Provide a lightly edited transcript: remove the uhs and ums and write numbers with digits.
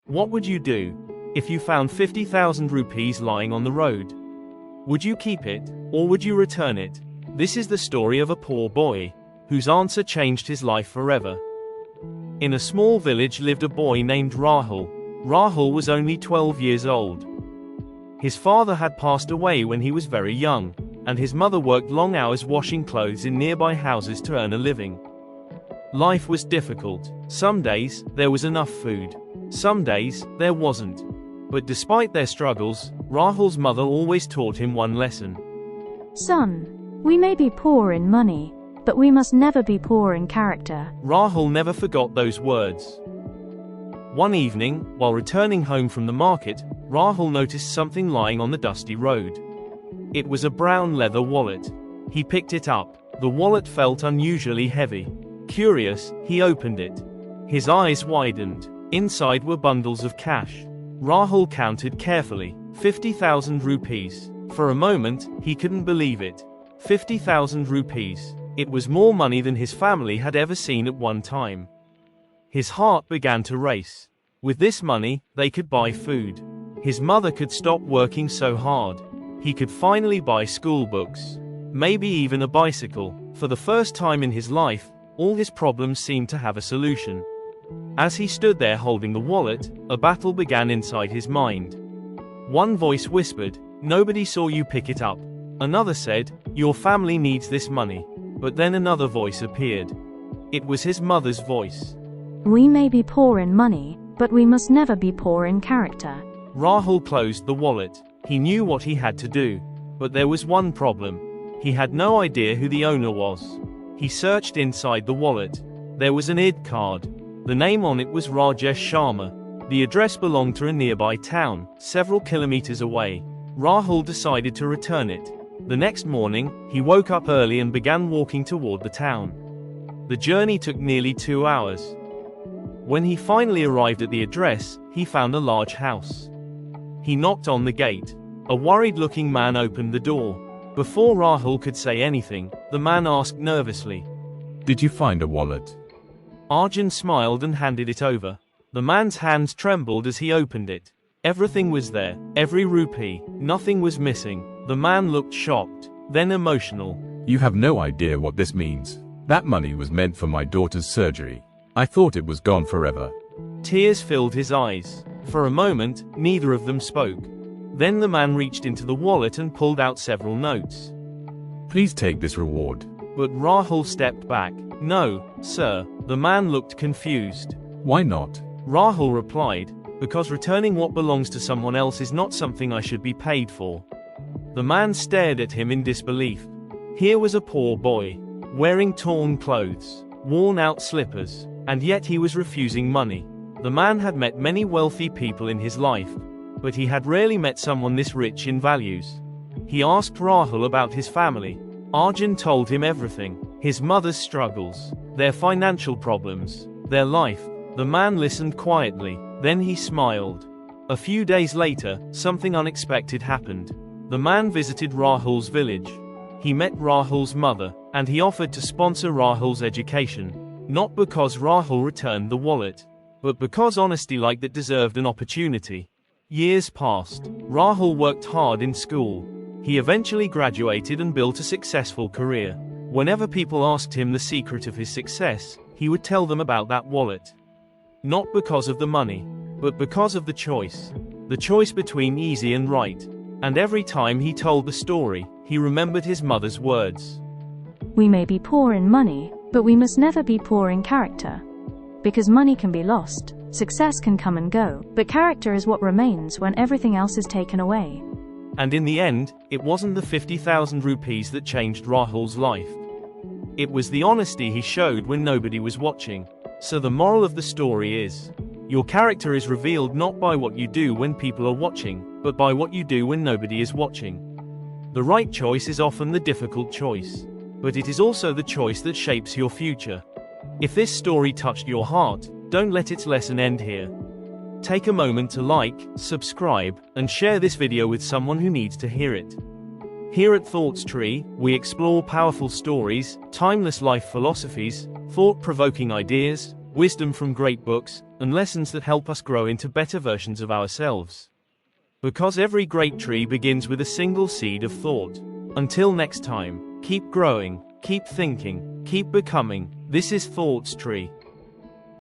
What would you do if you found 50,000 rupees lying on the road? Would you keep it, or would you return it? This is the story of a poor boy whose answer changed his life forever. In a small village lived a boy named Rahul. Rahul was only 12 years old. His father had passed away when he was very young, and his mother worked long hours washing clothes in nearby houses to earn a living. Life was difficult. Some days, there was enough food. Some days, there wasn't. But despite their struggles, Rahul's mother always taught him one lesson. Son, we may be poor in money, but we must never be poor in character. Rahul never forgot those words. One evening, while returning home from the market, Rahul noticed something lying on the dusty road. It was a brown leather wallet. He picked it up. The wallet felt unusually heavy. Curious, he opened it. His eyes widened. Inside were bundles of cash. Rahul counted carefully. 50,000 rupees. For a moment, he couldn't believe it. 50,000 rupees. It was more money than his family had ever seen at one time. His heart began to race. With this money, they could buy food. His mother could stop working so hard. He could finally buy school books. Maybe even a bicycle. For the first time in his life, all his problems seemed to have a solution. As he stood there holding the wallet, a battle began inside his mind. One voice whispered, "Nobody saw you pick it up." Another said, "Your family needs this money." But then another voice appeared. It was his mother's voice. We may be poor in money, but we must never be poor in character. Rahul closed the wallet. He knew what he had to do. But there was one problem. He had no idea who the owner was. He searched inside the wallet. There was an ID card. The name on it was Rajesh Sharma. The address belonged to a nearby town, several kilometers away. Rahul decided to return it. The next morning, he woke up early and began walking toward the town. The journey took nearly 2 hours. When he finally arrived at the address, he found a large house. He knocked on the gate. A worried-looking man opened the door. Before Rahul could say anything, the man asked nervously, "Did you find a wallet?" Arjun smiled and handed it over. The man's hands trembled as he opened it. Everything was there, every rupee, nothing was missing. The man looked shocked, then emotional. "You have no idea what this means. That money was meant for my daughter's surgery. I thought it was gone forever." Tears filled his eyes. For a moment, neither of them spoke. Then the man reached into the wallet and pulled out several notes. "Please take this reward." But Rahul stepped back. "No, sir." The man looked confused. "Why not?" Rahul replied, "Because returning what belongs to someone else is not something I should be paid for." The man stared at him in disbelief. Here was a poor boy, wearing torn clothes, worn-out slippers, and yet he was refusing money. The man had met many wealthy people in his life, but he had rarely met someone this rich in values. He asked Rahul about his family. Arjun told him everything. His mother's struggles, their financial problems, their life. The man listened quietly, then he smiled. A few days later, something unexpected happened. The man visited Rahul's village. He met Rahul's mother, and he offered to sponsor Rahul's education. Not because Rahul returned the wallet, but because honesty like that deserved an opportunity. Years passed. Rahul worked hard in school. He eventually graduated and built a successful career. Whenever people asked him the secret of his success, he would tell them about that wallet. Not because of the money, but because of the choice. The choice between easy and right. And every time he told the story, he remembered his mother's words. We may be poor in money, but we must never be poor in character. Because money can be lost, success can come and go, but character is what remains when everything else is taken away. And in the end, it wasn't the 50,000 rupees that changed Rahul's life. It was the honesty he showed when nobody was watching. So the moral of the story is, your character is revealed not by what you do when people are watching, but by what you do when nobody is watching. The right choice is often the difficult choice, but it is also the choice that shapes your future. If this story touched your heart, don't let its lesson end here. Take a moment to like, subscribe, and share this video with someone who needs to hear it. Here at Thoughts Tree, we explore powerful stories, timeless life philosophies, thought-provoking ideas, wisdom from great books, and lessons that help us grow into better versions of ourselves. Because every great tree begins with a single seed of thought. Until next time, keep growing, keep thinking, keep becoming. This is Thoughts Tree.